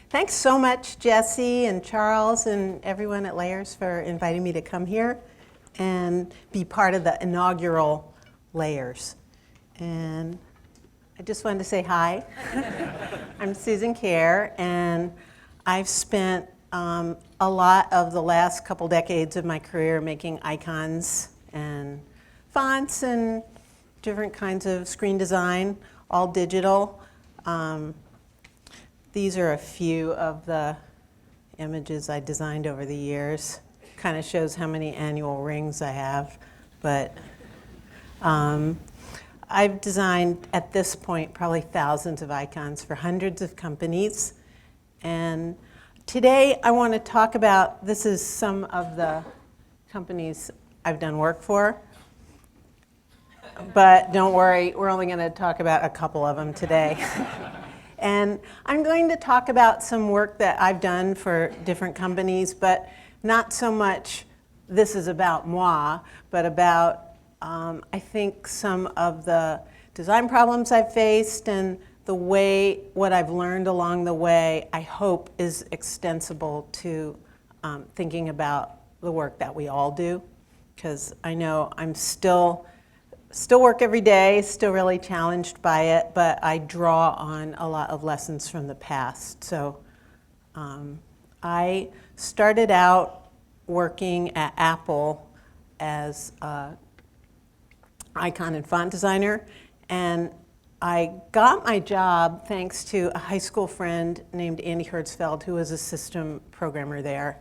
Thanks so much, Jesse and Charles and everyone at Layers for inviting me to come here and be part of the inaugural Layers. And I just wanted to say hi. I'm Susan Kare, and I've spent a lot of the last couple decades of my career making icons and fonts and different kinds of screen design, all digital. These are a few of the images I designed over the years. Kind of shows how many annual rings I have, but I've designed, at this point, probably thousands of icons for hundreds of companies. And today I want to talk about, this is some of the companies I've done work for. But don't worry, we're only going to talk about a couple of them today. And I'm going to talk about some work that I've done for different companies, but not so much this is about moi, but about I think some of the design problems I've faced and the way, what I've learned along the way, I hope is extensible to thinking about the work that we all do. Because I know I'm still work every day, still really challenged by it, but I draw on a lot of lessons from the past. So I started out working at Apple as an icon and font designer, and I got my job thanks to a high school friend named Andy Hertzfeld, who was a system programmer there.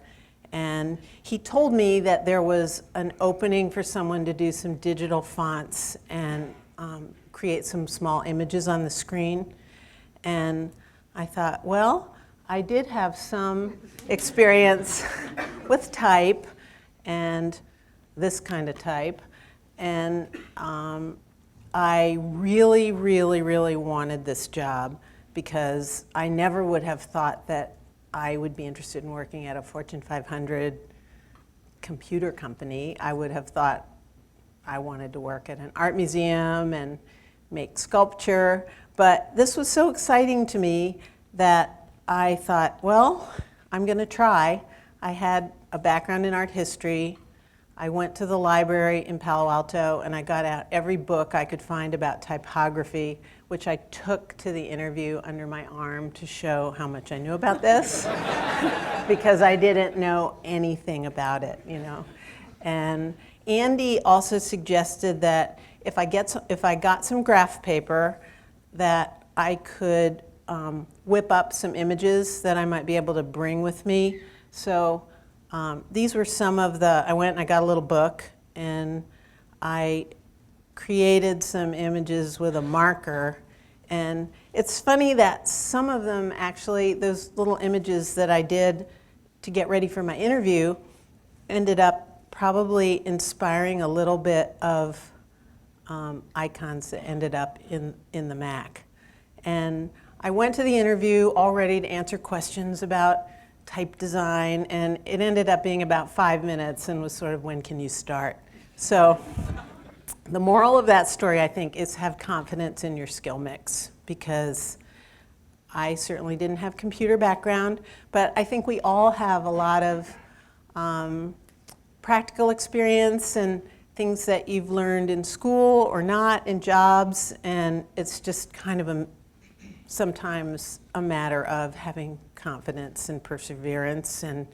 And he told me that there was an opening for someone to do some digital fonts and create some small images on the screen. And I thought, well, I did have some experience with type and this kind of type. And I really, really, really wanted this job because I never would have thought that I would be interested in working at a Fortune 500 computer company. I would have thought I wanted to work at an art museum and make sculpture. But this was so exciting to me that I thought, well, I'm going to try. I had a background in art history. I went to the library in Palo Alto and I got out every book I could find about typography, which I took to the interview under my arm to show how much I knew about this, because I didn't know anything about it, you know. And Andy also suggested that if I got some graph paper, that I could whip up some images that I might be able to bring with me. So these were some of the, I went and I got a little book and I created some images with a marker. And it's funny that some of them actually, those little images that I did to get ready for my interview ended up probably inspiring a little bit of icons that ended up in the Mac. And I went to the interview all ready to answer questions about type design, and it ended up being about 5 minutes and was sort of, when can you start? So the moral of that story, I think, is have confidence in your skill mix, because I certainly didn't have computer background, but I think we all have a lot of practical experience and things that you've learned in school or not in jobs, and it's just kind of sometimes a matter of having confidence and perseverance and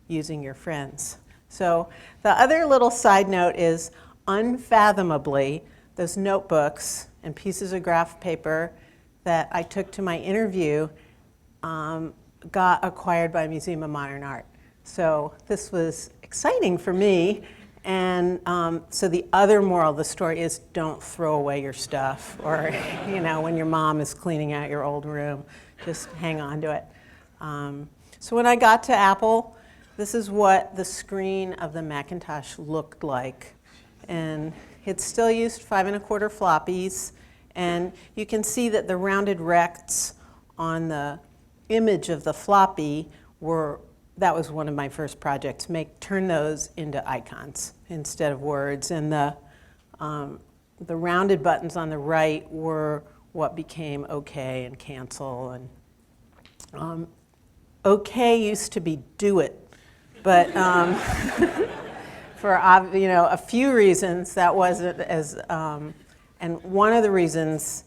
using your friends. So the other little side note is, unfathomably, those notebooks and pieces of graph paper that I took to my interview got acquired by Museum of Modern Art. So this was exciting for me. And so the other moral of the story is, don't throw away your stuff, or you know, when your mom is cleaning out your old room, just hang on to it. So when I got to Apple, this is what the screen of the Macintosh looked like. And it still used 5 1/4 floppies. And you can see that the rounded rects on the image of the floppy that was one of my first projects, turn those into icons instead of words. And the rounded buttons on the right were what became OK and cancel. And OK used to be do it, but for a few reasons that wasn't as, and one of the reasons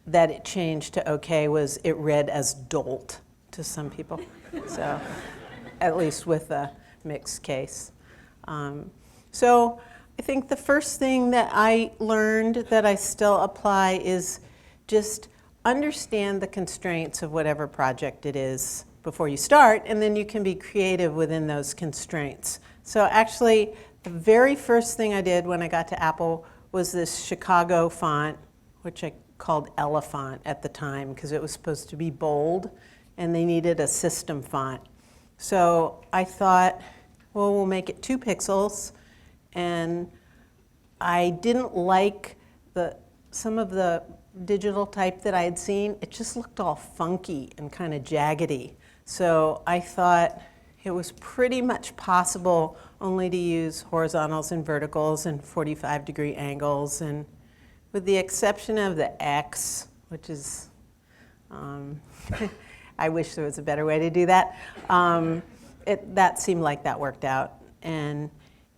that it changed to OK was it read as dolt to some people, so at least with a mixed case. So I think the first thing that I learned that I still apply is just understand the constraints of whatever project it is before you start, and then you can be creative within those constraints. So actually, the very first thing I did when I got to Apple was this Chicago font, which I called Elephant at the time because it was supposed to be bold, and they needed a system font. So I thought, well, we'll make it 2 pixels, and I didn't like some of the digital type that I had seen. It just looked all funky and kind of jaggedy. So I thought it was pretty much possible only to use horizontals and verticals and 45-degree angles, and with the exception of the X, which is, I wish there was a better way to do that. That seemed like that worked out. And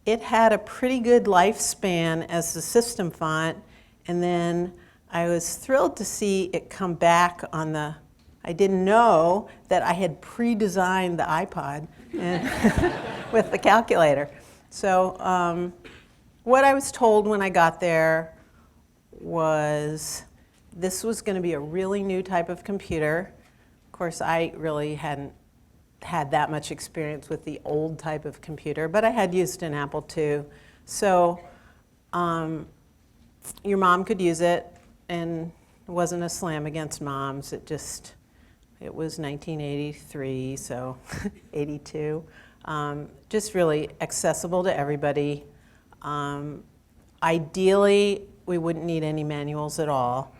it had a pretty good lifespan as the system font, and then I was thrilled to see it come back on the, I didn't know that I had pre-designed the iPod with the calculator. So what I was told when I got there was this was going to be a really new type of computer. Of course, I really hadn't had that much experience with the old type of computer, but I had used an Apple II. So your mom could use it, and it wasn't a slam against moms. It was 1983, so 82. Just really accessible to everybody. Ideally, we wouldn't need any manuals at all,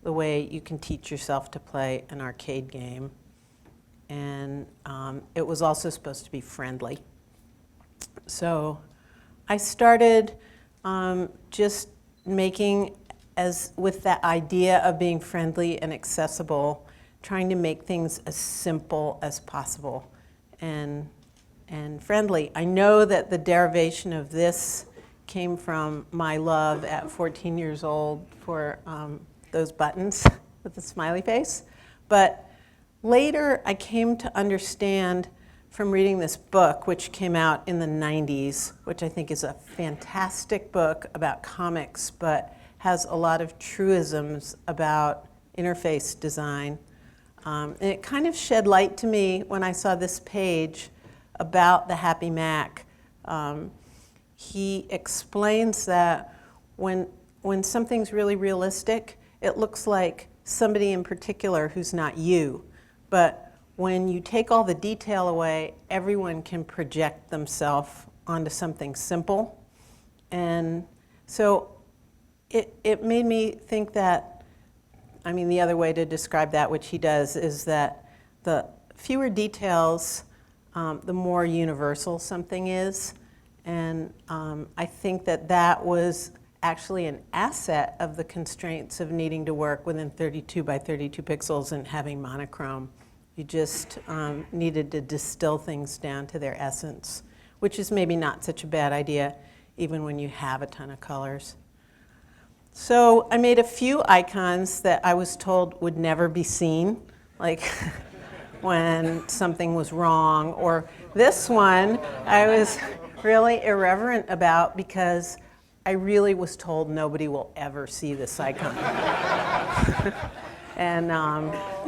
the way you can teach yourself to play an arcade game. And it was also supposed to be friendly. So I started just making, with that idea of being friendly and accessible, trying to make things as simple as possible and friendly. I know that the derivation of this came from my love at 14 years old for those buttons with the smiley face. But later, I came to understand from reading this book, which came out in the 90s, which I think is a fantastic book about comics, but has a lot of truisms about interface design. And it kind of shed light to me when I saw this page about the Happy Mac. He explains that when something's really realistic, it looks like somebody in particular who's not you. But when you take all the detail away, everyone can project themselves onto something simple. And so it made me think that, the other way to describe that, which he does, is that the fewer details, the more universal something is. And I think that was actually an asset of the constraints of needing to work within 32 by 32 pixels and having monochrome. You just needed to distill things down to their essence, which is maybe not such a bad idea, even when you have a ton of colors. So I made a few icons that I was told would never be seen, like when something was wrong, or this one I was really irreverent about because I really was told nobody will ever see this icon. And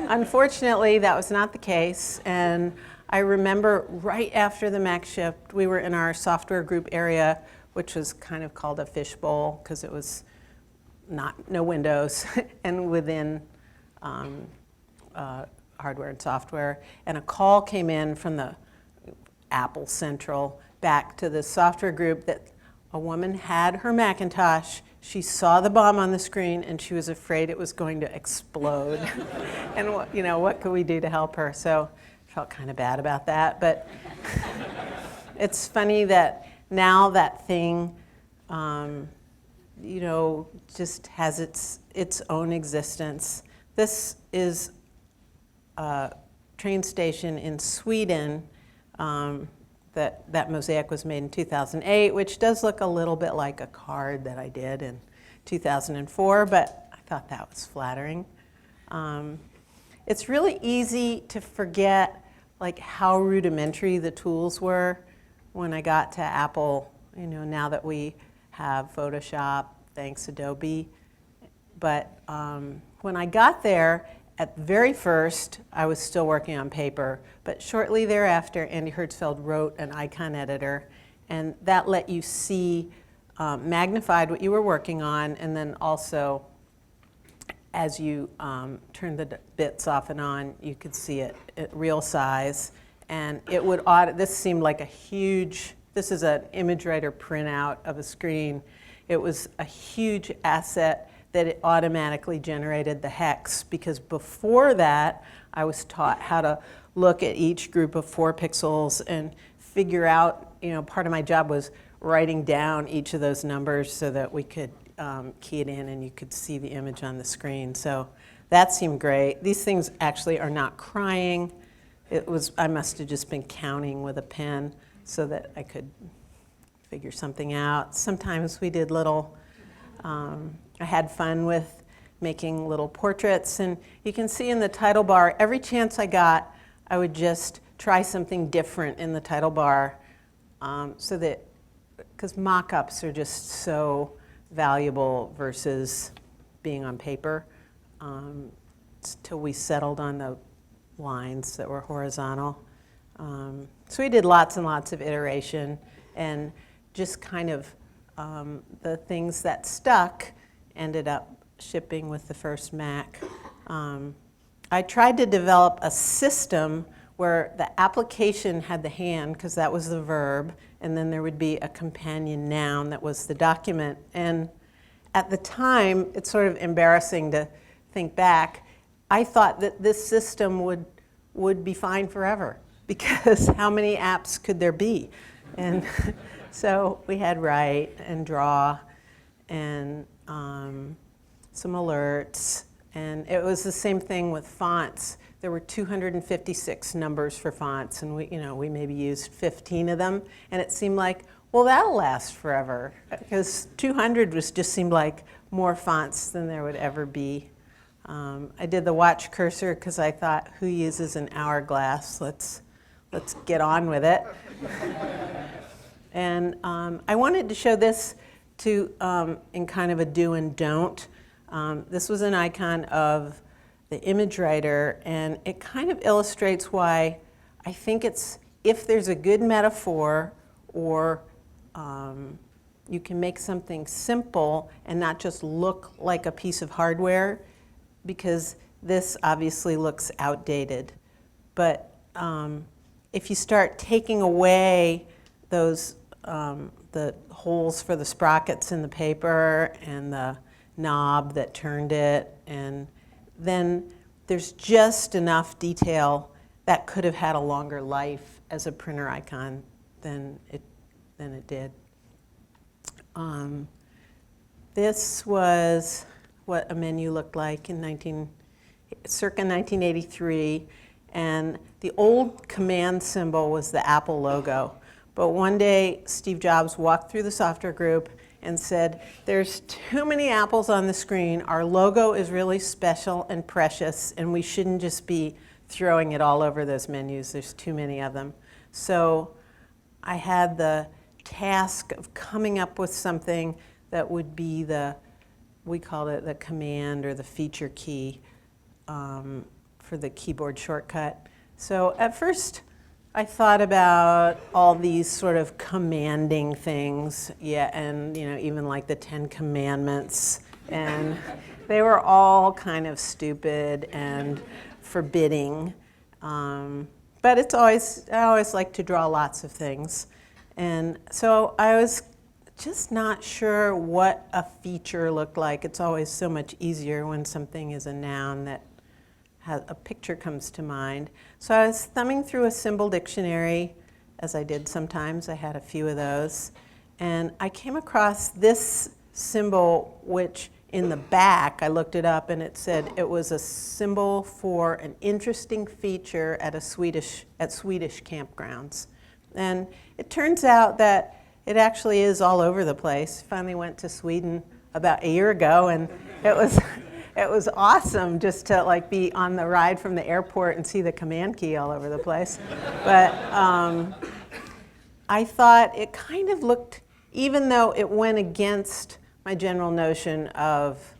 unfortunately, that was not the case. And I remember right after the Mac shipped, we were in our software group area, which was kind of called a fishbowl because it was no windows, and within hardware and software. And a call came in from the Apple Central back to the software group that a woman had her Macintosh. She saw the bomb on the screen, and she was afraid it was going to explode. And what could we do to help her? So I felt kind of bad about that. But it's funny that now that thing, just has its own existence. This is train station in Sweden. That mosaic was made in 2008, which does look a little bit like a card that I did in 2004, but I thought that was flattering. It's really easy to forget like how rudimentary the tools were when I got to Apple, now that we have Photoshop, thanks Adobe. But when I got there, at the very first, I was still working on paper, but shortly thereafter, Andy Hertzfeld wrote an icon editor, and that let you see magnified what you were working on, and then also, as you turned the bits off and on, you could see it at real size, and it would this seemed like a huge, this is an ImageWriter printout of a screen. It was a huge asset that it automatically generated the hex, because before that, I was taught how to look at each group of 4 pixels and figure out, part of my job was writing down each of those numbers so that we could key it in and you could see the image on the screen. So that seemed great. These things actually are not crying. I must have just been counting with a pen so that I could figure something out. Sometimes we did little, I had fun with making little portraits, and you can see in the title bar, every chance I got, I would just try something different in the title bar, so that, because mock-ups are just so valuable versus being on paper, till we settled on the lines that were horizontal. So we did lots and lots of iteration, and just kind of the things that stuck ended up shipping with the first Mac. I tried to develop a system where the application had the hand, because that was the verb, and then there would be a companion noun that was the document. And at the time, it's sort of embarrassing to think back, I thought that this system would be fine forever, because how many apps could there be? And so we had write and draw and some alerts, and it was the same thing with fonts. There were 256 numbers for fonts, and we maybe used 15 of them, and it seemed like, well, that'll last forever, because 200 just seemed like more fonts than there would ever be. I did the watch cursor because I thought, who uses an hourglass? Let's get on with it. And I wanted to show this in kind of a do and don't. This was an icon of the ImageWriter, and it kind of illustrates why I think if there's a good metaphor, or you can make something simple and not just look like a piece of hardware, because this obviously looks outdated. But if you start taking away those the holes for the sprockets in the paper and the knob that turned it, and then there's just enough detail that could have had a longer life as a printer icon than it did. This was what a menu looked like in circa 1983, and the old command symbol was the Apple logo. But one day, Steve Jobs walked through the software group and said, there's too many apples on the screen. Our logo is really special and precious, and we shouldn't just be throwing it all over those menus. There's too many of them. So I had the task of coming up with something that would be we called it the command or the feature key for the keyboard shortcut. So at first, I thought about all these sort of commanding things, and even like the 10 Commandments, and they were all kind of stupid and forbidding. But I always like to draw lots of things, and so I was just not sure what a feature looked like. It's always so much easier when something is a noun that a picture comes to mind. So I was thumbing through a symbol dictionary, as I did sometimes. I had a few of those. And I came across this symbol, which in the back, I looked it up, and it said it was a symbol for an interesting feature at Swedish campgrounds. And it turns out that it actually is all over the place. Finally went to Sweden about a year ago, and it was awesome just to like be on the ride from the airport and see the command key all over the place. But I thought it kind of looked, even though it went against my general notion of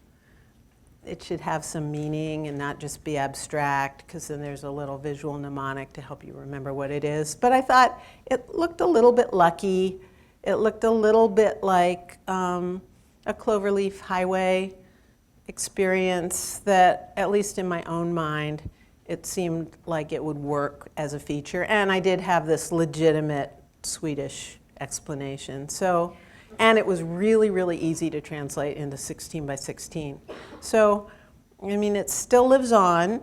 it should have some meaning and not just be abstract, because then there's a little visual mnemonic to help you remember what it is. But I thought it looked a little bit lucky. It looked a little bit like a Cloverleaf Highway experience that, at least in my own mind, it seemed like it would work as a feature. And I did have this legitimate Swedish explanation. So, and it was really, really easy to translate into 16 by 16. So, I mean, it still lives on.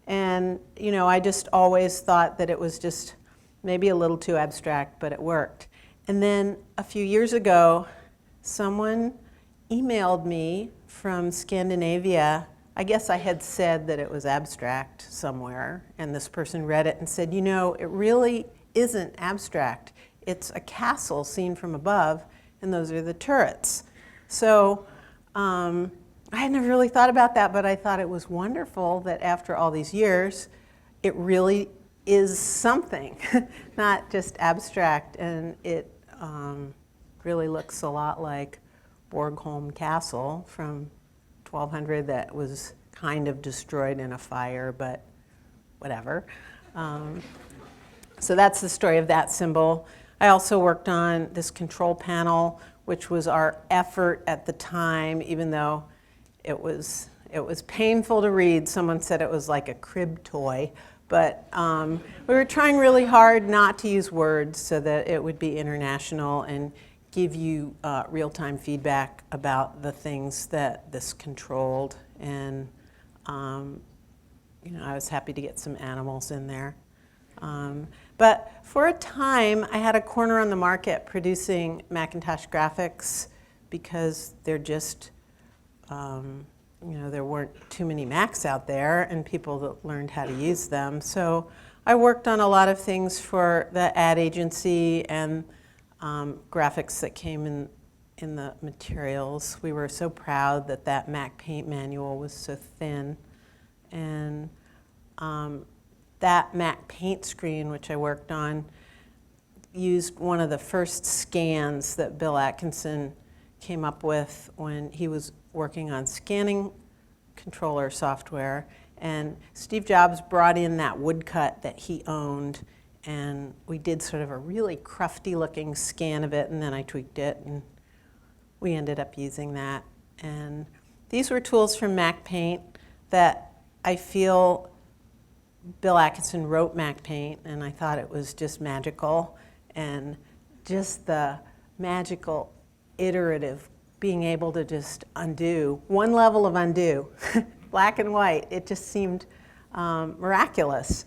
And, you know, I just always thought that it was just maybe a little too abstract, but it worked. And then a few years ago, someone emailed me from Scandinavia. I guess I had said that it was abstract somewhere, and this person read it and said, you know, it really isn't abstract. It's a castle seen from above, and those are the turrets. So I had never really thought about that, but I thought it was wonderful that after all these years, it really is something, not just abstract, and it really looks a lot like Borgholm Castle from 1200 that was kind of destroyed in a fire, but whatever. So that's the story of that symbol. I also worked on this control panel, which was our effort at the time, even though it was painful to read. Someone said it was like a crib toy, but we were trying really hard not to use words so that it would be international and give you real-time feedback about the things that this controlled. And you know, I was happy to get some animals in there. But for a time, I had a corner on the market producing Macintosh graphics because they're just, you know, there weren't too many Macs out there and people that learned how to use them. So I worked on a lot of things for the ad agency and graphics that came in the materials. We were so proud that that Mac Paint manual was so thin. And that Mac Paint screen, which I worked on, used one of the first scans that Bill Atkinson came up with when he was working on scanning controller software. And Steve Jobs brought in that woodcut that he owned, and we did sort of a really crufty looking scan of it, and then I tweaked it, and we ended up using that. And these were tools from Mac Paint that I feel Bill Atkinson wrote Mac Paint, and I thought it was just magical. And just the magical, iterative, being able to just undo, one level of undo, black and white. It just seemed miraculous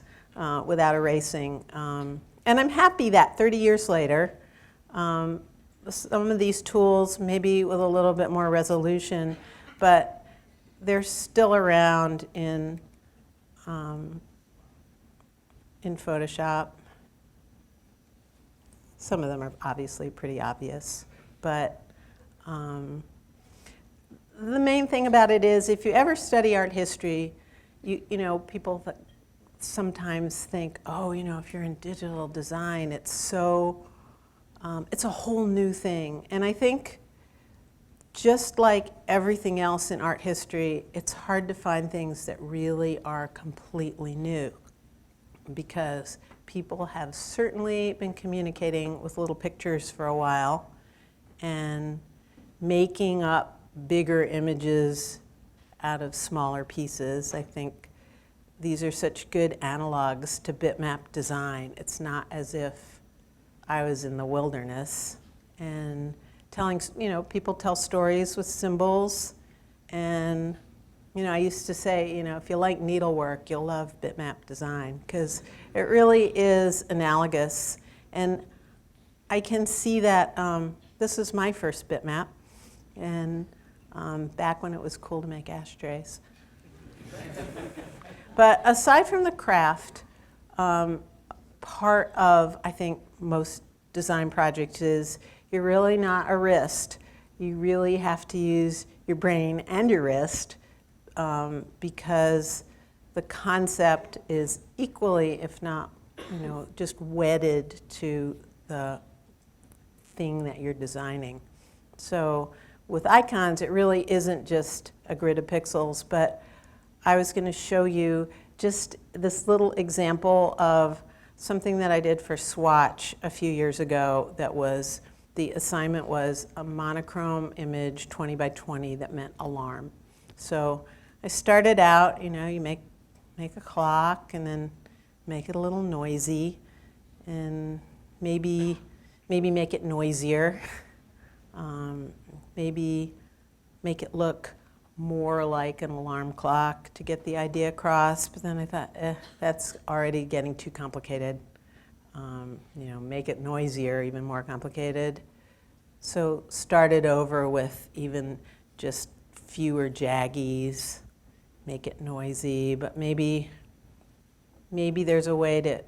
without erasing. And I'm happy that 30 years later, some of these tools, maybe with a little bit more resolution, but they're still around in Photoshop. Some of them are obviously pretty obvious, but the main thing about it is if you ever study art history, you know, people sometimes think, oh, you know, if you're in digital design, it's so, it's a whole new thing. And I think just like everything else in art history, it's hard to find things that really are completely new, because people have certainly been communicating with little pictures for a while and making up bigger images out of smaller pieces. I think these are such good analogs to bitmap design. It's not as if I was in the wilderness. And telling, you know, people tell stories with symbols. And, you know, I used to say, you know, if you like needlework, you'll love bitmap design, because it really is analogous. And I can see that this is my first bitmap. And back when it was cool to make ashtrays. But aside from the craft, part of, I think, most design projects is you're really not a wrist. You really have to use your brain and your wrist because the concept is equally, if not, just wedded to the thing that you're designing. So with icons, it really isn't just a grid of pixels, but I was going to show you just this little example of something that I did for Swatch a few years ago that was, the assignment was a monochrome image 20 by 20 that meant alarm. So I started out, you make a clock and then make it a little noisy and maybe make it noisier. Maybe make it look more like an alarm clock to get the idea across, but then I thought, that's already getting too complicated. Make it noisier, even more complicated. So started over with even just fewer jaggies, make it noisy, but maybe there's a way to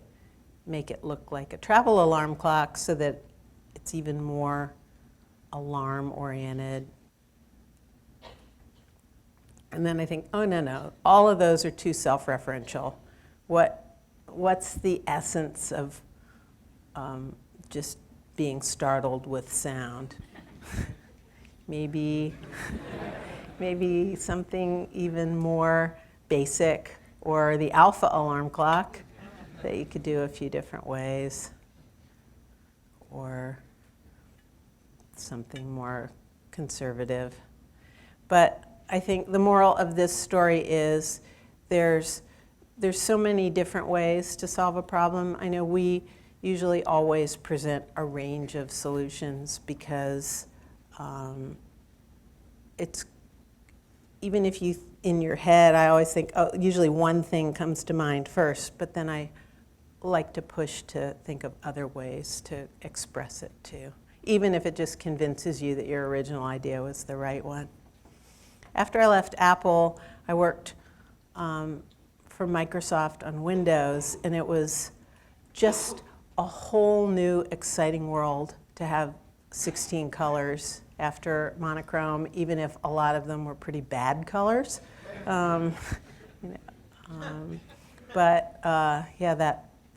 make it look like a travel alarm clock so that it's even more alarm-oriented. And then I think, oh, no, all of those are too self-referential. What's the essence of just being startled with sound? maybe something even more basic, or the alpha alarm clock that you could do a few different ways, or something more conservative. But I think the moral of this story is there's so many different ways to solve a problem. I know we usually always present a range of solutions because it's, even if you, in your head, I always think, usually one thing comes to mind first, but then I like to push to think of other ways to express it too, even if it just convinces you that your original idea was the right one. After I left Apple, I worked for Microsoft on Windows, and it was just a whole new exciting world to have 16 colors after monochrome, even if a lot of them were pretty bad colors.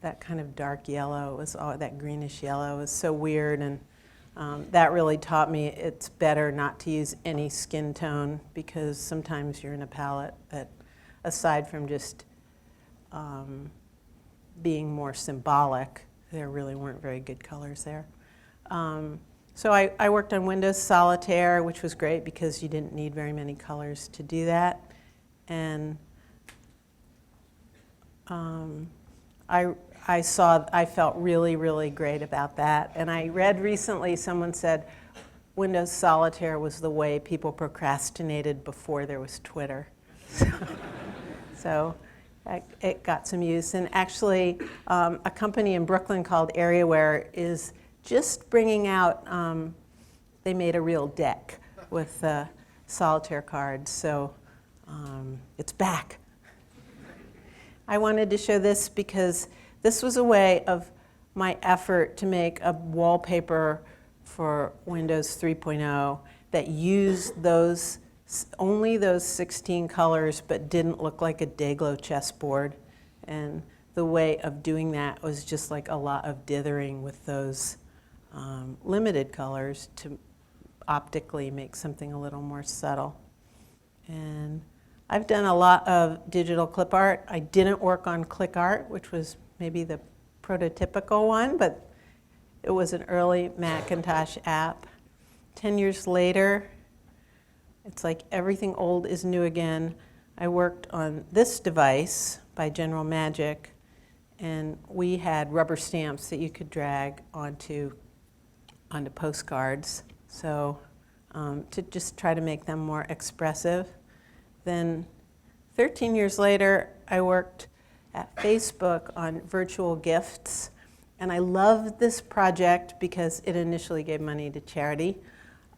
That kind of dark yellow, that greenish yellow was so weird, and that really taught me it's better not to use any skin tone, because sometimes you're in a palette that, aside from just being more symbolic, there really weren't very good colors there. So I worked on Windows Solitaire, which was great because you didn't need very many colors to do that. And I felt really, really great about that. And I read recently, someone said Windows Solitaire was the way people procrastinated before there was Twitter. So it got some use. And actually, a company in Brooklyn called Areaware is just bringing out, they made a real deck with solitaire cards. So it's back. I wanted to show this because this was a way of my effort to make a wallpaper for Windows 3.0 that used only those 16 colors but didn't look like a Dayglow chessboard. And the way of doing that was just like a lot of dithering with those limited colors to optically make something a little more subtle. And I've done a lot of digital clip art. I didn't work on click art, which was maybe the prototypical one, but it was an early Macintosh app. 10 years later, it's like everything old is new again. I worked on this device by General Magic, and we had rubber stamps that you could drag onto postcards, so to just try to make them more expressive. Then 13 years later, I worked at Facebook on virtual gifts, and I loved this project because it initially gave money to charity,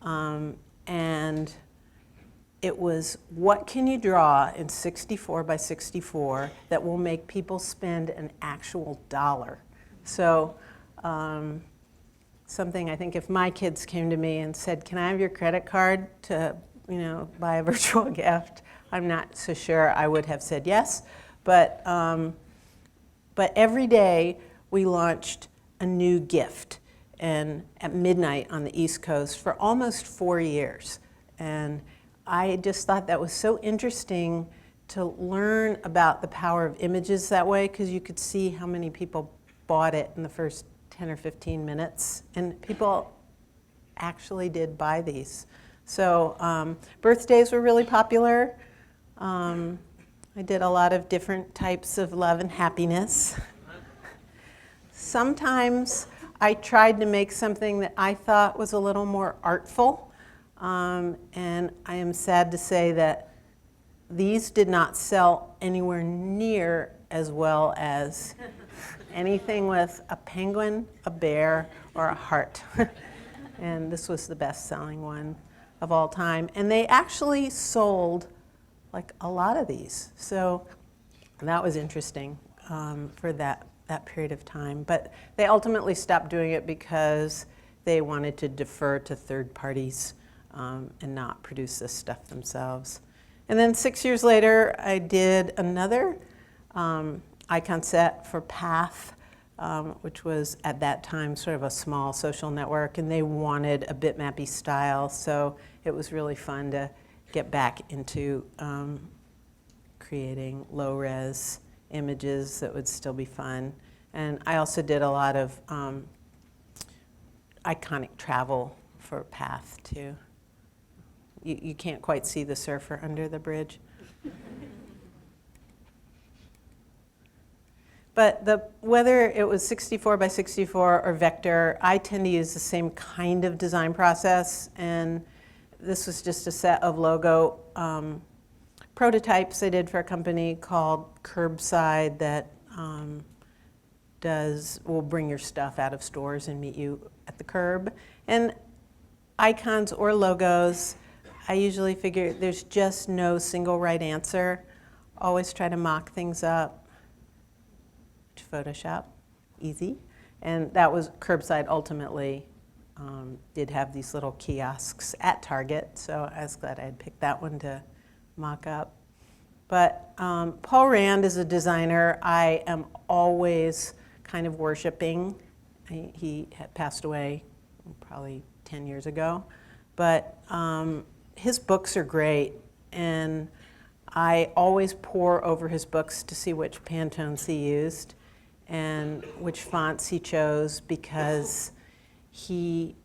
and it was, what can you draw in 64 by 64 that will make people spend an actual dollar? So something, I think if my kids came to me and said, can I have your credit card to, buy a virtual gift? I'm not so sure I would have said yes. But every day we launched a new gift, and at midnight on the East Coast for almost 4 years. And I just thought that was so interesting to learn about the power of images that way, because you could see how many people bought it in the first 10 or 15 minutes. And people actually did buy these. So birthdays were really popular. I did a lot of different types of love and happiness. Sometimes I tried to make something that I thought was a little more artful. And I am sad to say that these did not sell anywhere near as well as anything with a penguin, a bear, or a heart. And this was the best-selling one of all time. And they actually sold like a lot of these. So that was interesting for that period of time. But they ultimately stopped doing it because they wanted to defer to third parties and not produce this stuff themselves. And then 6 years later, I did another icon set for Path, which was at that time sort of a small social network, and they wanted a bitmappy style, so it was really fun to get back into creating low-res images that would still be fun. And I also did a lot of iconic travel for Path, too. You can't quite see the surfer under the bridge. But whether it was 64 by 64 or vector, I tend to use the same kind of design process. And this was just a set of logo prototypes I did for a company called Curbside that will bring your stuff out of stores and meet you at the curb. And icons or logos, I usually figure there's just no single right answer. Always try to mock things up. Photoshop, easy. And that was Curbside ultimately did have these little kiosks at Target, so I was glad I had picked that one to mock up. But Paul Rand is a designer I am always kind of worshiping. He had passed away probably 10 years ago, but his books are great, and I always pore over his books to see which Pantones he used and which fonts he chose, because he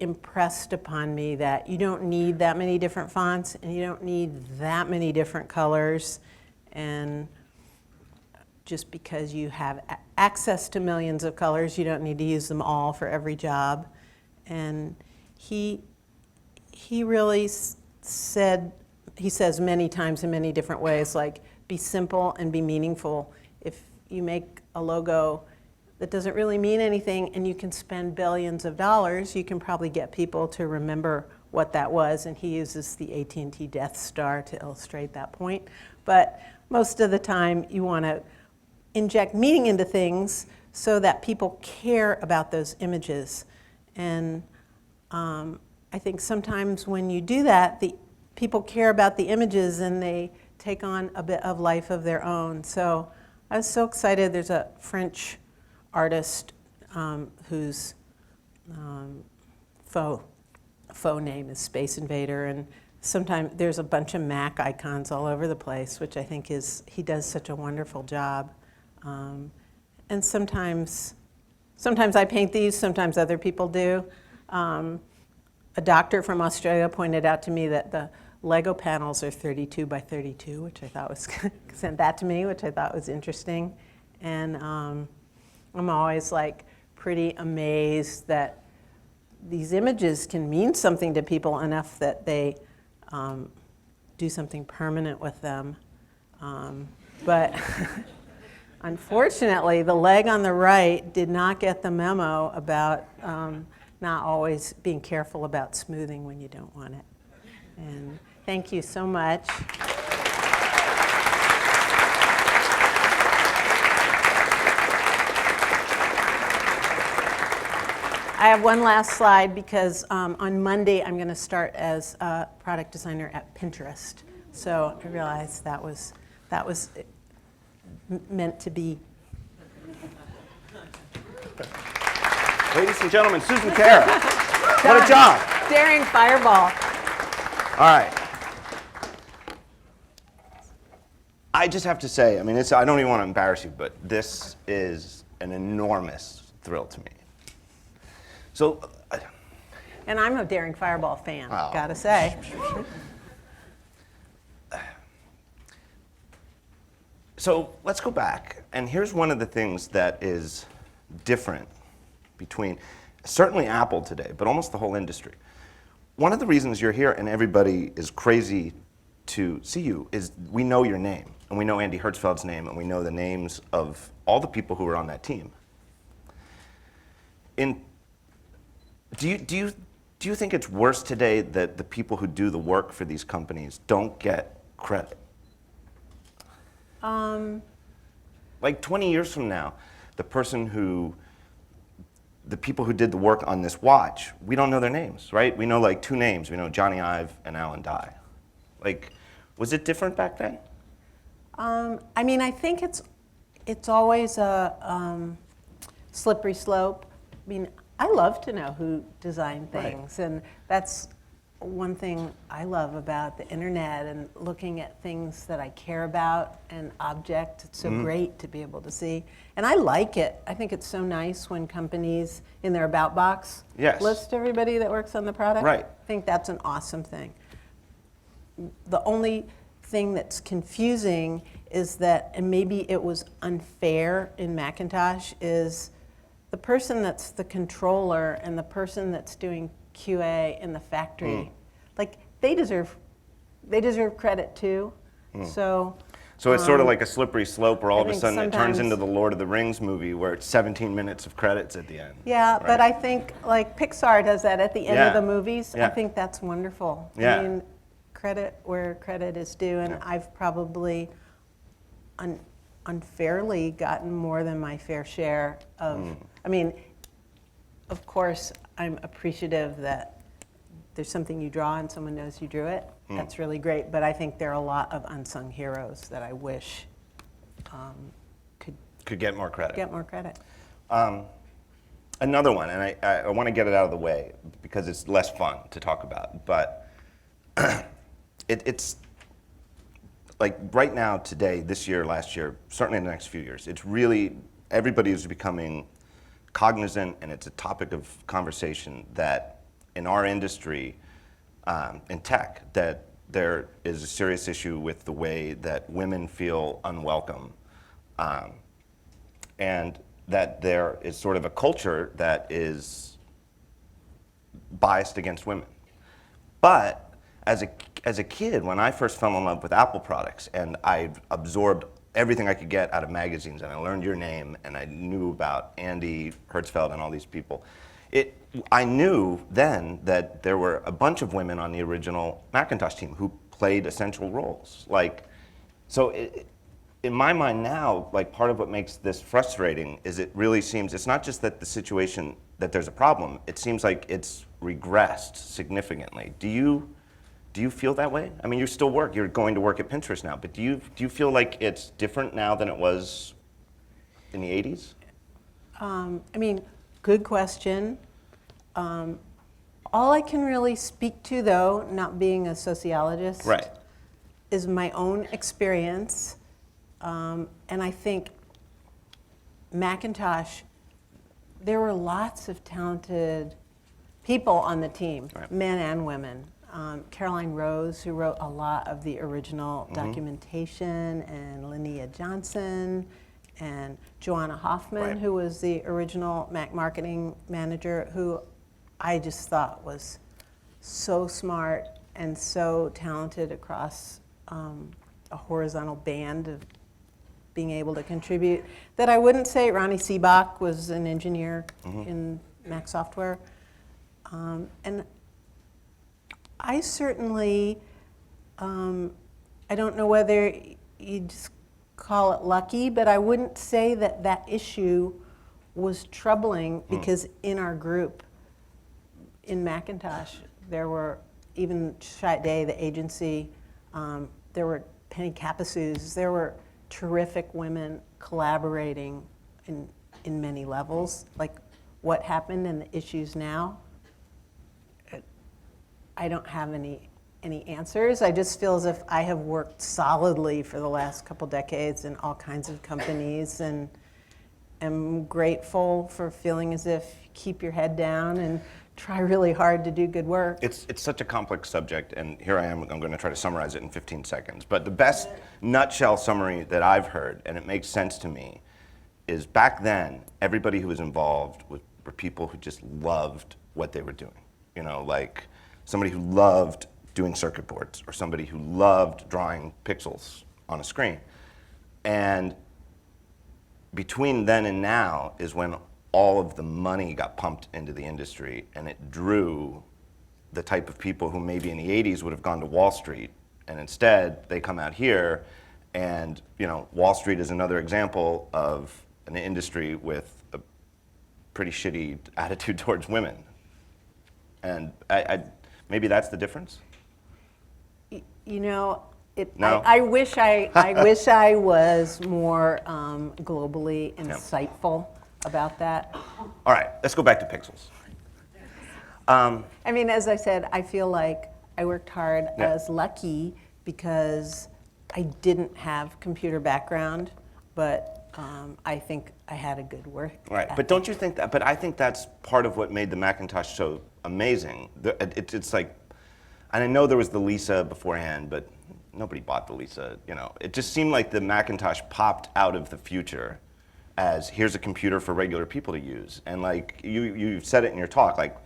impressed upon me that you don't need that many different fonts and you don't need that many different colors, and just because you have access to millions of colors, you don't need to use them all for every job. And he really says many times in many different ways, like, be simple and be meaningful. If you make a logo that doesn't really mean anything and you can spend billions of dollars, you can probably get people to remember what that was. And he uses the AT&T Death Star to illustrate that point. But most of the time, you want to inject meaning into things so that people care about those images. And I think sometimes when you do that, the people care about the images and they take on a bit of life of their own. So I was so excited. There's a French artist whose faux name is Space Invader, and sometimes there's a bunch of Mac icons all over the place, which I think he does such a wonderful job. And sometimes I paint these, sometimes other people do. A doctor from Australia pointed out to me that the Lego panels are 32 by 32, which I thought was, sent that to me, which I thought was interesting. And I'm always like pretty amazed that these images can mean something to people enough that they do something permanent with them. But unfortunately, the leg on the right did not get the memo about not always being careful about smoothing when you don't want it. And Thank you so much. I have one last slide because on Monday I'm going to start as a product designer at Pinterest. So I realized that was meant to be. Ladies and gentlemen, Susan Kare. What a job. Daring fireball. All right. I just have to say, I mean, I don't even want to embarrass you, but this is an enormous thrill to me. So, And I'm a Daring Fireball fan, Oh. gotta say. So let's go back. And here's one of the things that is different between certainly Apple today, but almost the whole industry. One of the reasons you're here and everybody is crazy to see you is we know your name, and we know Andy Hertzfeld's name, and we know the names of all the people who were on that team. Do you think it's worse today that the people who do the work for these companies don't get credit? Like 20 years from now, the people who did the work on this watch, we don't know their names, right? We know like 2 names. We know Johnny Ive and Alan Dye. Like, was it different back then? I mean, I think it's always a slippery slope. I mean, I love to know who designed things, right. And that's one thing I love about the internet and looking at things that I care about and object. It's so great to be able to see. And I like it. I think it's so nice when companies in their about box list everybody that works on the product. Right. I think that's an awesome thing. The only thing that's confusing is that, and maybe it was unfair in Macintosh, is the person that's the controller and the person that's doing QA in the factory, like they deserve credit too. So it's sort of like a slippery slope where all of a sudden it turns into the Lord of the Rings movie where it's 17 minutes of credits at the end. Yeah, right? But I think like Pixar does that at the end of the movies. Yeah. I think that's wonderful. Yeah. I mean, credit where credit is due, and I've probably unfairly gotten more than my fair share of, I mean, of course, I'm appreciative that there's something you draw and someone knows you drew it. That's really great, but I think there are a lot of unsung heroes that I wish could get more credit. Another one, and I want to get it out of the way because it's less fun to talk about, but it's like right now, today, this year, last year, certainly in the next few years, it's really, everybody is becoming cognizant, and it's a topic of conversation that in our industry, in tech, that there is a serious issue with the way that women feel unwelcome, and that there is sort of a culture that is biased against women. But as a kid, when I first fell in love with Apple products, and I absorbed everything I could get out of magazines, and I learned your name, and I knew about Andy Hertzfeld and all these people, I knew then that there were a bunch of women on the original Macintosh team who played essential roles. Like, so in my mind now, like part of what makes this frustrating is it really seems, it's not just that the situation, that there's a problem, it seems like it's regressed significantly. Do you feel that way? I mean, you're going to work at Pinterest now, but do you feel like it's different now than it was in the 80s? I mean, good question. All I can really speak to, though, not being a sociologist, is my own experience. And I think Macintosh, there were lots of talented people on the team, men and women. Caroline Rose, who wrote a lot of the original documentation, and Linnea Johnson, and Joanna Hoffman, who was the original Mac marketing manager, who I just thought was so smart and so talented across a horizontal band of being able to contribute, that I wouldn't say Ronnie Seebach was an engineer in Mac software. And I certainly I don't know whether you just call it lucky, but I wouldn't say that that issue was troubling because in our group, in Macintosh, there were, even Shite Day, the agency, there were Penny Capasu's, there were terrific women collaborating in many levels. Like what happened and the issues now, I don't have any answers. I just feel as if I have worked solidly for the last couple decades in all kinds of companies, and am grateful for feeling as if you keep your head down and try really hard to do good work. It's such a complex subject, and here I am, I'm going to try to summarize it in 15 seconds. But the best nutshell summary that I've heard, and it makes sense to me, is back then, everybody who was involved were people who just loved what they were doing. You know, like somebody who loved doing circuit boards, or somebody who loved drawing pixels on a screen. And between then and now is when all of the money got pumped into the industry, and it drew the type of people who maybe in the 80s would have gone to Wall Street, and instead they come out here, and you know, Wall Street is another example of an industry with a pretty shitty attitude towards women. And maybe that's the difference? You know, No? I wish I was more globally insightful about that. All right, let's go back to pixels. I mean, as I said, I feel like I worked hard. Yeah. I was lucky because I didn't have computer background, but I think I had a good work Right, ethic. but don't you think that, but I think that's part of what made the Macintosh so amazing. It's like, and I know there was the Lisa beforehand, but nobody bought the Lisa, you know. It just seemed like the Macintosh popped out of the future as here's a computer for regular people to use. And like, you said it in your talk, like,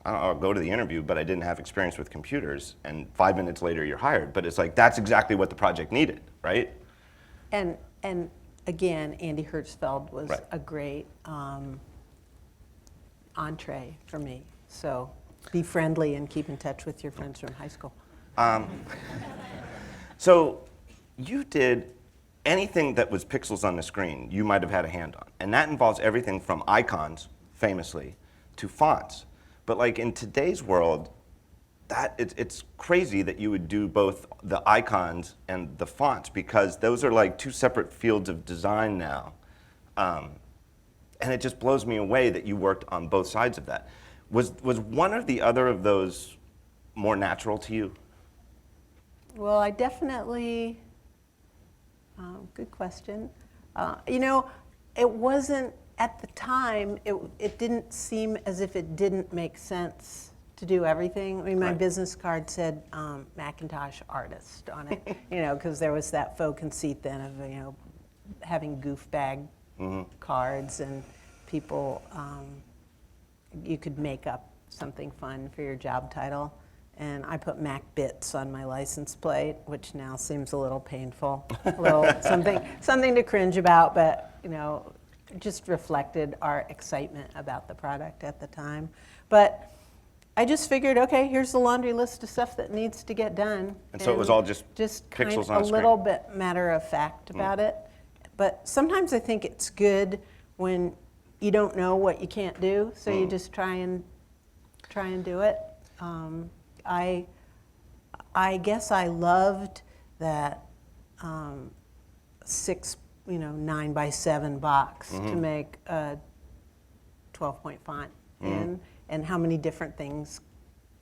I'll go to the interview, but I didn't have experience with computers, and 5 minutes later you're hired. But it's like, that's exactly what the project needed, right? And again, Andy Hertzfeld was Right. a great entree for me. So be friendly and keep in touch with your friends from high school. So you did anything that was pixels on the screen, you might have had a hand on. And that involves everything from icons, famously, to fonts. But like in today's world, it's crazy that you would do both the icons and the fonts, because those are like two separate fields of design now. And it just blows me away that you worked on both sides of that. Was one or the other of those more natural to you? Well, I definitely, good question. You know, it wasn't, at the time, it didn't seem as if it didn't make sense to do everything. I mean, my Right. business card said Macintosh artist on it, you know, because there was that faux conceit then of, you know, having goof bag cards, and people, you could make up something fun for your job title. And I put Mac Bits on my license plate, which now seems a little painful, a little something to cringe about, but you know, just reflected our excitement about the product at the time. But I just figured, okay, here's the laundry list of stuff that needs to get done. And so it was all just kind pixels of on a a little bit matter of fact about it. But sometimes I think it's good when you don't know what you can't do, so you just try and do it. I guess I loved that 9 by 7 box to make a 12-point font in, and how many different things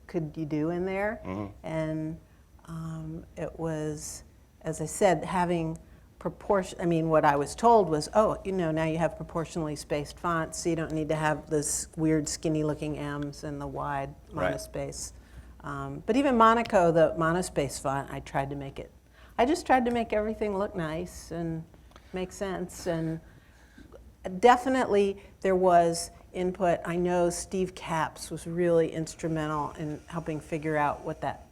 could you do in there. And it was, as I said, having proportion. I mean, what I was told was, oh, you know, now you have proportionally spaced fonts, so you don't need to have this weird skinny-looking M's and the wide Right. monospace. But even Monaco, the monospace font, I just tried to make everything look nice and make sense. And definitely there was input. I know Steve Capps was really instrumental in helping figure out what that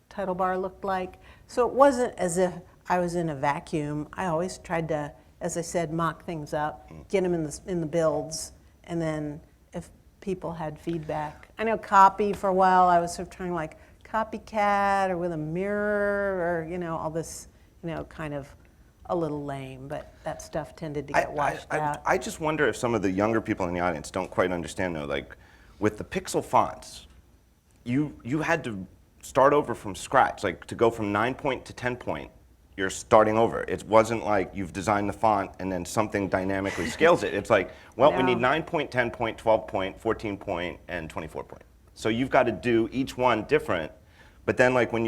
title bar looked like. So it wasn't as if I was in a vacuum. I always tried to, as I said, mock things up, get them in the builds, and then if people had feedback. I know copy for a while, I was sort of trying to like copycat or with a mirror or, all this, kind of a little lame, but that stuff tended to get washed out. I just wonder if some of the younger people in the audience don't quite understand, though, like with the pixel fonts, you had to start over from scratch, like to go from 9-point to 10-point. You're starting over. It wasn't like you've designed the font and then something dynamically scales it. It's like, well, we need 9-point, 10-point, 12-point, 14-point, and 24-point. So you've got to do each one different. But then, like when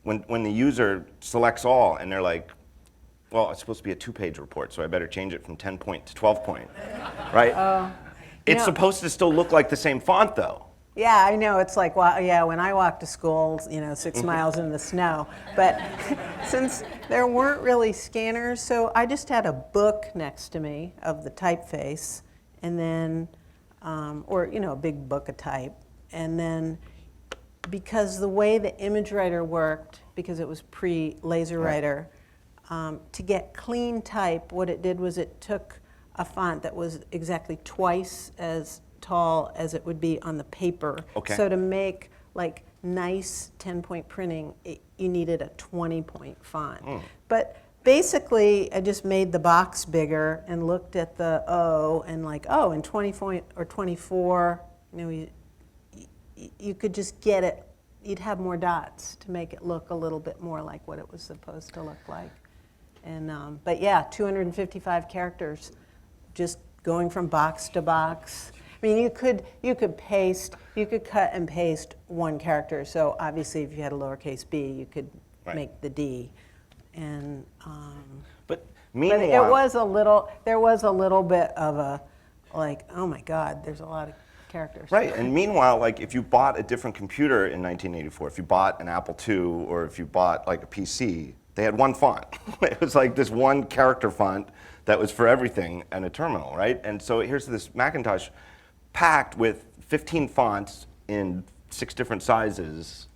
the user selects all and they're like, well, it's supposed to be a 2-page report, so I better change it from 10-point to 12-point, right? It's supposed to still look like the same font, though. Yeah, I know. It's like, well, yeah, when I walked to school, 6 miles in the snow. But since there weren't really scanners, so I just had a book next to me of the typeface, and then, or, a big book of type. And then because the way the image writer worked, because it was pre-laser writer, to get clean type, what it did was it took a font that was exactly twice as tall as it would be on the paper. Okay. So to make like nice 10-point printing, you needed a 20-point font. But basically, I just made the box bigger and looked at the O and like, oh, in 20 or 24, you could just get it. You'd have more dots to make it look a little bit more like what it was supposed to look like. And but yeah, 255 characters, just going from box to box. I mean, you could cut and paste one character. So obviously, if you had a lowercase b, you could make the D. And but meanwhile, there was a little bit of a like, oh my God, there's a lot of characters. Right, and meanwhile, like if you bought a different computer in 1984, if you bought an Apple II or if you bought like a PC, they had one font. It was like this one character font that was for everything and a terminal, right? And so here's this Macintosh packed with 15 fonts in 6 different sizes.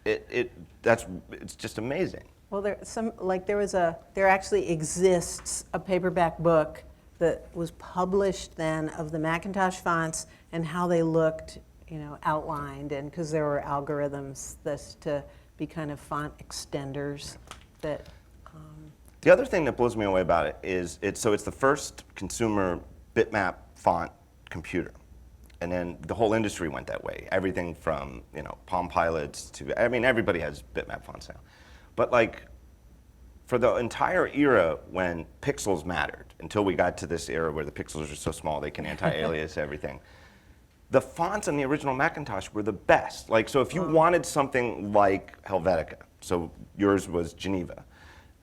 It's just amazing. Well, there actually exists a paperback book that was published then of the Macintosh fonts and how they looked, outlined, and because there were algorithms to be kind of font extenders that. The other thing that blows me away about it is it's the first consumer bitmap font computer. And then the whole industry went that way. Everything from Palm Pilots to, everybody has bitmap fonts now. But like, for the entire era when pixels mattered, until we got to this era where the pixels are so small they can anti-alias everything, the fonts on the original Macintosh were the best. Like, so if you wanted something like Helvetica, so yours was Geneva,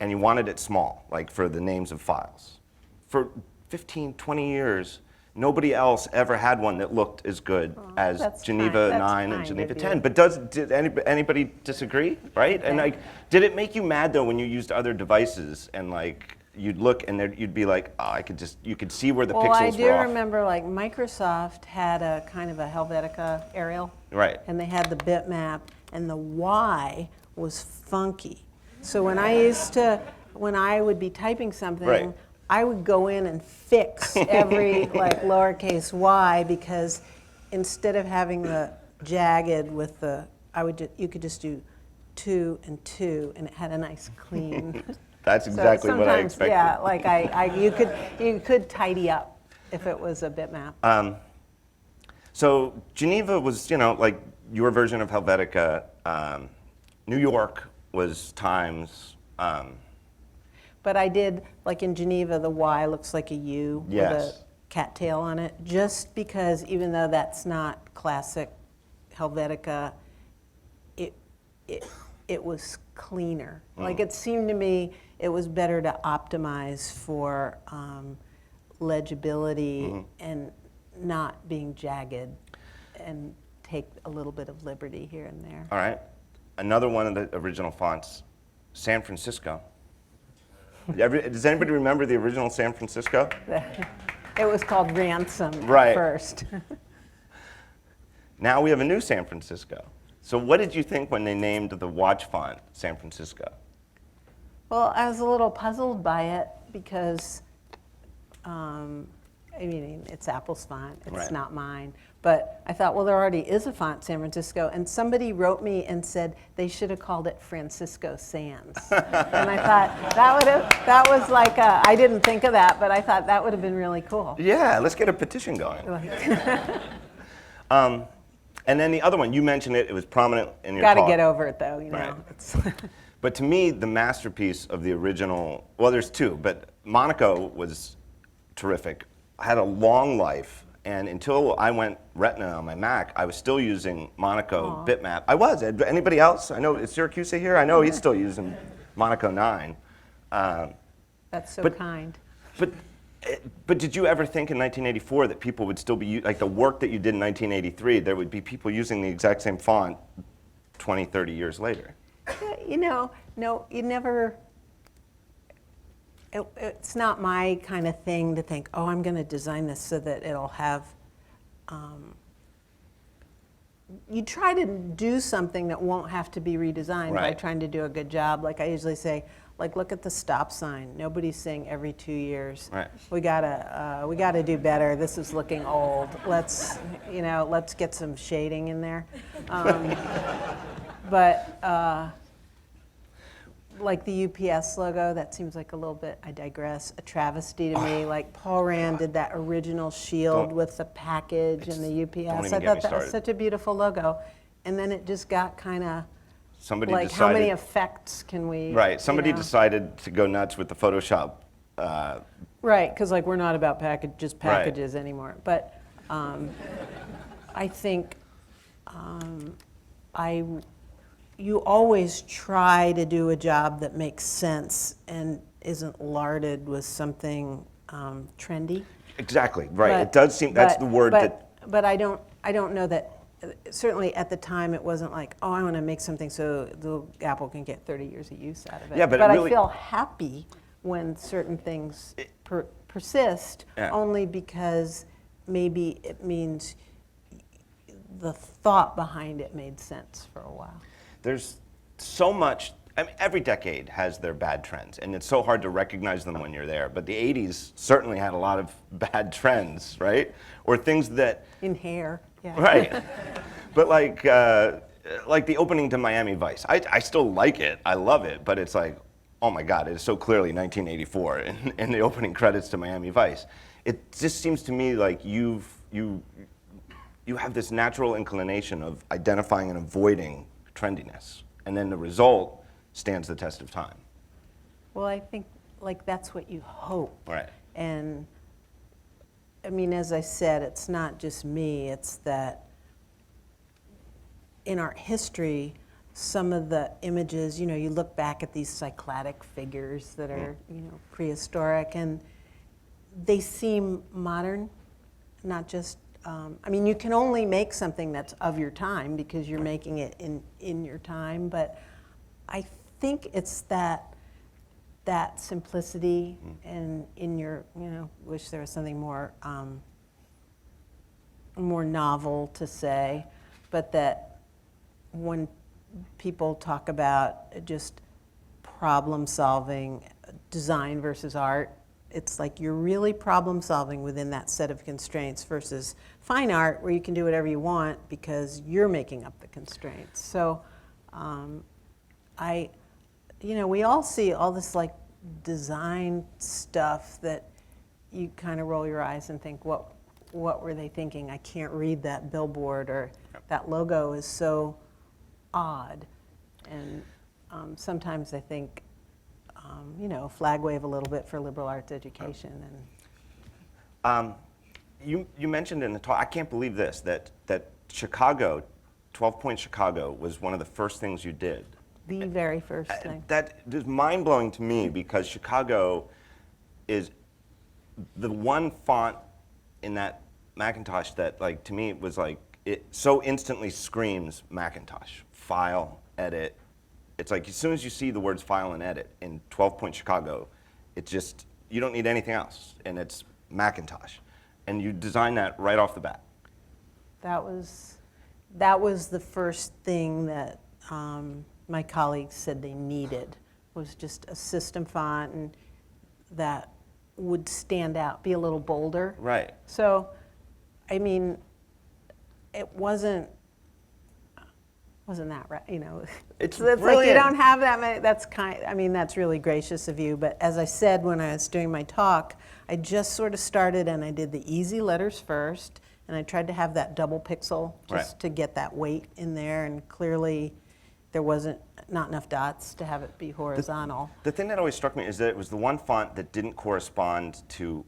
and you wanted it small, like for the names of files, for 15, 20 years, nobody else ever had one that looked as good as Geneva 9 and Geneva 10. But did anybody disagree, right? And like, did it make you mad though when you used other devices and like you'd look and you'd be like, oh, you could see where the pixels were off? Well, I do remember like Microsoft had a kind of a Helvetica Arial. Right. And they had the bitmap and the Y was funky. So when I would be typing something, I would go in and fix every like lowercase y, because instead of having the jagged with the, you could just do 2 and 2, and it had a nice clean. That's exactly what I expected. Yeah, like you could tidy up if it was a bitmap. So Geneva was, like your version of Helvetica. New York was Times. But I did, like in Geneva, the Y looks like a U with a cattail on it, just because even though that's not classic Helvetica, it was cleaner. Like it seemed to me it was better to optimize for legibility and not being jagged and take a little bit of liberty here and there. All right. Another one of the original fonts, San Francisco. Does anybody remember the original San Francisco? It was called Ransom first. Now we have a new San Francisco. So what did you think when they named the watch font San Francisco? Well, I was a little puzzled by it because I mean, it's Apple's font, it's Right. not mine. But I thought, well, there already is a font, San Francisco, and somebody wrote me and said they should have called it Francisco Sans. And I thought, that was like, I didn't think of that, but I thought that would have been really cool. Yeah, let's get a petition going. And then the other one, you mentioned it, it was prominent in your Got to talk. get over it, though, you know. Right. It's But to me, the masterpiece of the original, well, there's two, but Monaco was terrific. Had a long life, and until I went Retina on my Mac, I was still using Monaco bitmap. I was. Anybody else? I know, is Syracuse here? I know he's still using Monaco 9. That's so But- kind. But did you ever think in 1984 that people would still be, like the work that you did in 1983, there would be people using the exact same font 20, 30 years later? You know, no, you never, it's not my kind of thing to think, oh, I'm going to design this so that it'll have, you try to do something that won't have to be redesigned by Right. trying to do a good job. Like I usually say, like, look at the stop sign. Nobody's saying every 2 years. Right. We gotta do better. This is looking old. Let's get some shading in there. But like the UPS logo, that seems like a little bit, I digress, a travesty to me. Like Paul Rand did that original shield Don't- with the package and the UPS. don't even I get thought me that was started. such a beautiful logo. And then it just got kind of Somebody like, decided, how many effects can we? right, somebody you know? decided to go nuts with the Photoshop. Right, because like we're not about just Right. packages anymore. But I think you always try to do a job that makes sense and isn't larded with something trendy. Exactly, right. But- It does seem, that's but- the word but- that, But I don't know that. Certainly at the time, it wasn't like, oh, I want to make something so the Apple can get 30 years of use out of it. Yeah, but it I really- feel happy when certain things persist, Yeah. only because maybe it means the thought behind it made sense for a while. there's so much, I mean, every decade has their bad trends, and it's so hard to recognize them when you're there. But the 80s certainly had a lot of bad trends, right? Or things that, In hair, yeah. right. But like the opening to Miami Vice, I still like it, I love it, but it's like, oh my God, it is so clearly 1984 in the opening credits to Miami Vice. It just seems to me like you have this natural inclination of identifying and avoiding trendiness, and then the result stands the test of time. Well, I think like that's what you hope. Right. And I mean, as I said, it's not just me, it's that in art history, some of the images, you know, you look back at these cycladic figures that are, you know, prehistoric, and they seem modern, not just, I mean, you can only make something that's of your time because you're making it in your time, but I think it's that simplicity and in your, you know, wish there was something more novel to say, but that when people talk about just problem solving, design versus art, it's like you're really problem solving within that set of constraints versus fine art where you can do whatever you want because you're making up the constraints. So we all see all this like design stuff that you kind of roll your eyes and think, what were they thinking? I can't read that billboard, or that logo is so odd. And sometimes I think, flag wave a little bit for liberal arts education. And You mentioned in the talk, I can't believe this, that Chicago, 12-Point Chicago was one of the first things you did. the very first thing. That is mind-blowing to me because Chicago is the one font in that Macintosh that, like, to me, was like, it so instantly screams Macintosh. File, edit. It's like as soon as you see the words file and edit in 12-Point Chicago, it just, you don't need anything else, and it's Macintosh. And you design that right off the bat. That was the first thing that my colleagues said they needed, was just a system font, and that would stand out, be a little bolder. Right. So, I mean, it wasn't that right, you know. It's So like you brilliant. don't have that many, I mean, that's really gracious of you. But as I said when I was doing my talk, I just sort of started and I did the easy letters first, and I tried to have that double pixel just Right. to get that weight in there, and clearly there wasn't not enough dots to have it be horizontal. The thing that always struck me is that it was the one font that didn't correspond to,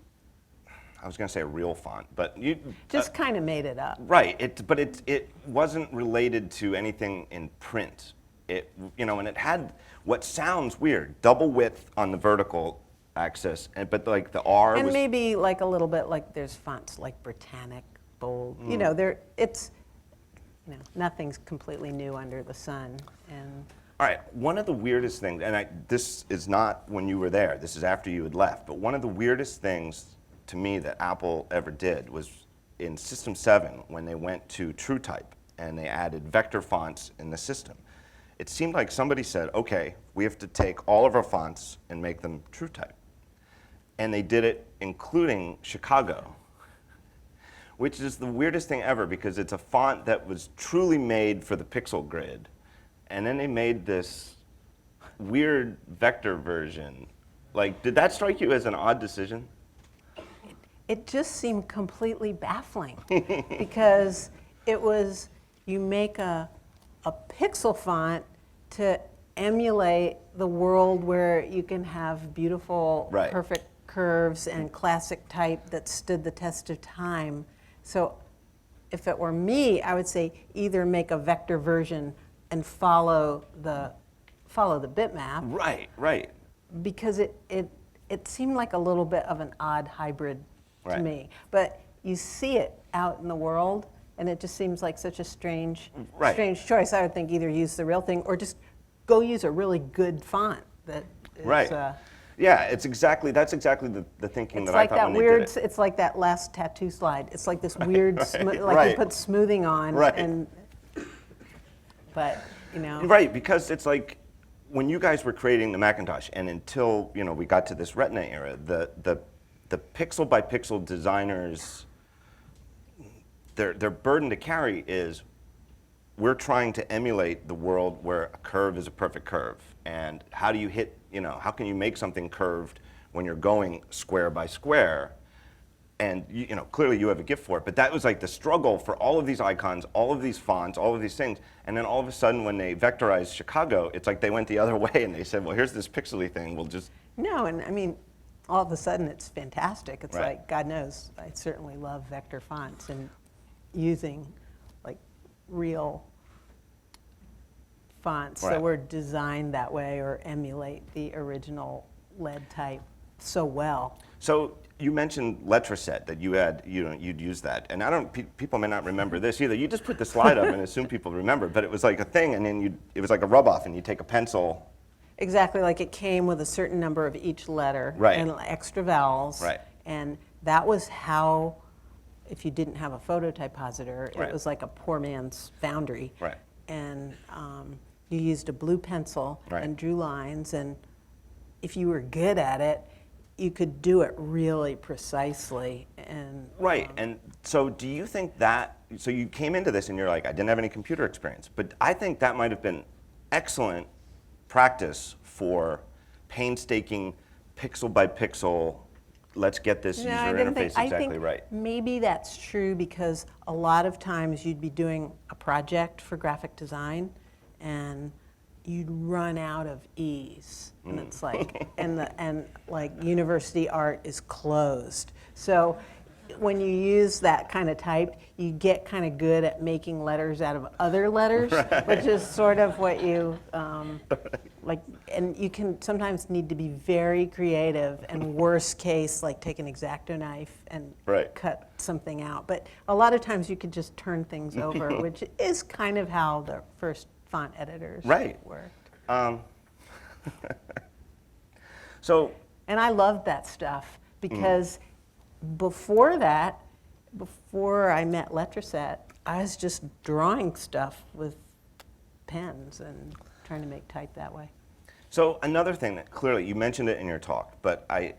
I was going to say a real font, but you Just kind of made it up. right. But it wasn't related to anything in print. It, you know, and it had what sounds weird, double width on the vertical axis, but like the R And was maybe like a little bit like there's fonts like Britannic, bold. Mm. You know, nothing's completely new under the sun. And All right, one of the weirdest things, and this is not when you were there, this is after you had left, but one of the weirdest things to me that Apple ever did was in System 7 when they went to TrueType and they added vector fonts in the system. It seemed like somebody said, okay, we have to take all of our fonts and make them TrueType. And they did it including Chicago, which is the weirdest thing ever because it's a font that was truly made for the pixel grid. And then they made this weird vector version. Like, did that strike you as an odd decision? it just seemed completely baffling because it was, you make a pixel font to emulate the world where you can have beautiful, Right. perfect curves and classic type that stood the test of time. So if it were me, I would say either make a vector version and follow the bitmap, Right. because it seemed like a little bit of an odd hybrid to Right. me. But you see it out in the world, and it just seems like such a strange choice. I would think either use the real thing or just go use a really good font that is, Right. Yeah, that's exactly the thinking it's that like I thought that when weird. they did it. It's like that last tattoo slide. It's like this weird, like Right. you put smoothing on, Right. but you know. Right, because it's like when you guys were creating the Macintosh, and until we got to this Retina era, the pixel by pixel designers, their burden to carry is we're trying to emulate the world where a curve is a perfect curve, and how do you hit, how can you make something curved when you're going square by square? And clearly you have a gift for it, but that was like the struggle for all of these icons, all of these fonts, all of these things. And then all of a sudden when they vectorized Chicago, it's like they went the other way and they said, well, here's this pixely thing, we'll just... No, and I mean, all of a sudden it's fantastic. It's Right. like, God knows, I certainly love vector fonts and using like real fonts Right. that were designed that way or emulate the original lead type so well. So you mentioned Letraset, that you had, you'd use that. And I don't, people may not remember this either. You just put the slide up and assume people remember, but it was like a thing, and then it was like a rub-off, and you take a pencil. Exactly, like it came with a certain number of each letter Right. and extra vowels. Right. And that was how, if you didn't have a phototypositor, Right. it was like a poor man's Foundry. Right. And you used a blue pencil Right. and drew lines, and if you were good at it, you could do it really precisely. And Right, and so do you think that, so you came into this and you're like, I didn't have any computer experience, but I think that might have been excellent practice for painstaking pixel by pixel, let's get this user interface I exactly think right. maybe that's true because a lot of times you'd be doing a project for graphic design and you'd run out of E's, and it's like, and like university art is closed. So when you use that kind of type, you get kind of good at making letters out of other letters, which is sort of what you like. And you can sometimes need to be very creative, and worst case, like take an X-Acto knife and Right. cut something out. But a lot of times you could just turn things over, which is kind of how the first font editors Right. worked. So, And I loved that stuff because before that, before I met Letraset, I was just drawing stuff with pens and trying to make type that way. so another thing that clearly, you mentioned it in your talk, but I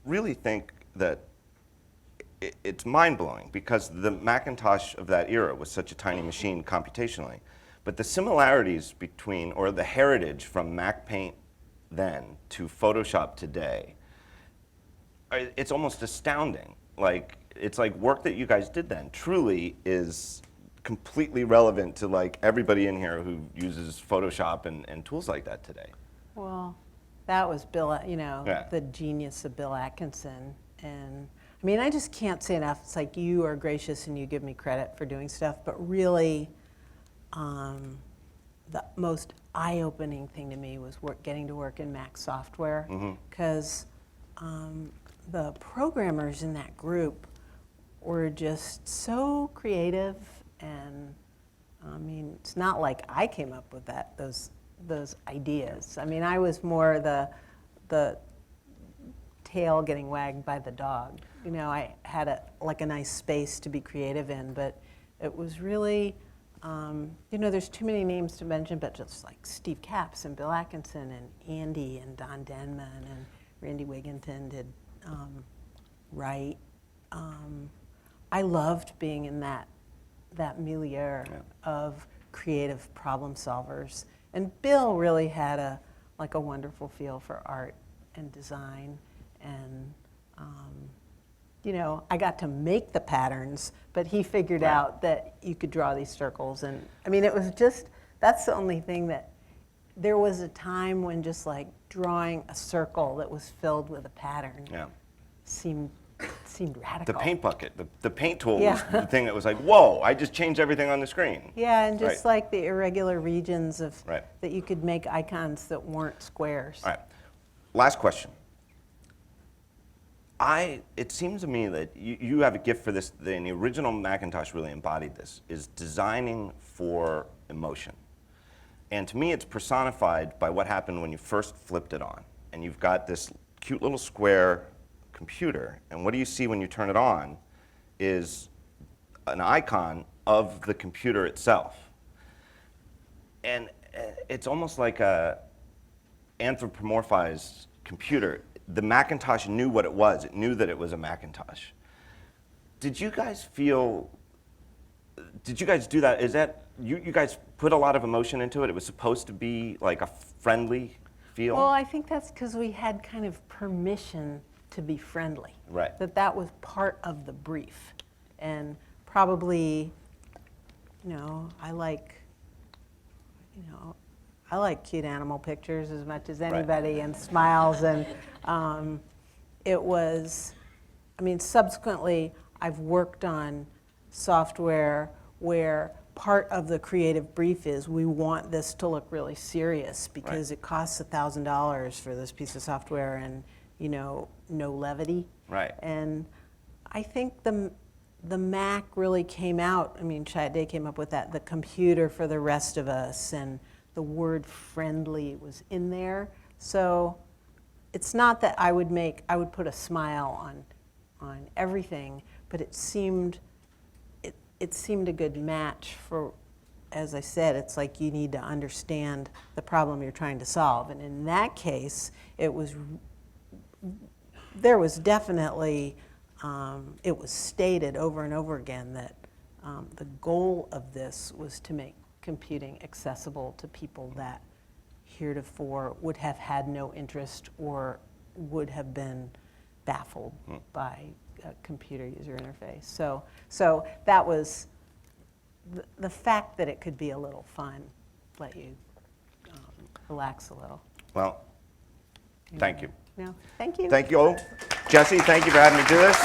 really think that it's mind-blowing because the Macintosh of that era was such a tiny machine computationally. But the similarities between, or the heritage from Mac Paint then to Photoshop today, it's almost astounding. Like, it's like work that you guys did then truly is completely relevant to like everybody in here who uses Photoshop and tools like that today. Well, that was Bill, Yeah. the genius of Bill Atkinson. And I mean, I just can't say enough. It's like you are gracious and you give me credit for doing stuff, but really, the most eye-opening thing to me was getting to work in Mac software, because the programmers in that group were just so creative, and I mean, it's not like I came up with those ideas. I mean, I was more the tail getting wagged by the dog. I had a nice space to be creative in, but it was really, there's too many names to mention, but just like Steve Capps and Bill Atkinson and Andy and Don Denman and Randy Wigginton did Wright. I loved being in that milieu of creative problem solvers. And Bill really had a wonderful feel for art and design. And, I got to make the patterns, but he figured out that you could draw these circles. And I mean, it was just, that's the only thing that, there was a time when just like drawing a circle that was filled with a pattern seemed radical. The paint bucket, the paint tool was the thing that was like, whoa, I just changed everything on the screen. Yeah, and just like the irregular regions of that you could make icons that weren't squares. All right, last question. It seems to me that you have a gift for this, and the original Macintosh really embodied this, is designing for emotion. And to me, it's personified by what happened when you first flipped it on. And you've got this cute little square computer, and what do you see when you turn it on is an icon of the computer itself. And it's almost like a anthropomorphized computer. The Macintosh knew what it was. It knew that it was a Macintosh. Did you guys do that? Is that, you guys put a lot of emotion into it? It was supposed to be like a friendly feel? Well, I think that's because we had kind of permission to be friendly. Right. That was part of the brief. And probably, I like cute animal pictures as much as anybody, and smiles, and it was, subsequently I've worked on software where part of the creative brief is we want this to look really serious because it costs $1,000 for this piece of software, and no levity. Right. And I think the Mac really came out. Chiat Day came up with that, the computer for the rest of us, and the word friendly was in there. So it's not that I would put a smile on everything, but it seemed a good match for, as I said, it's like you need to understand the problem you're trying to solve. And in that case, there was definitely, it was stated over and over again that the goal of this was to make computing accessible to people that heretofore would have had no interest or would have been baffled by a computer user interface. So that was the fact that it could be a little fun, let you relax a little. Well, thank you. No, thank you. Thank you. Jesse, thank you for having me do this.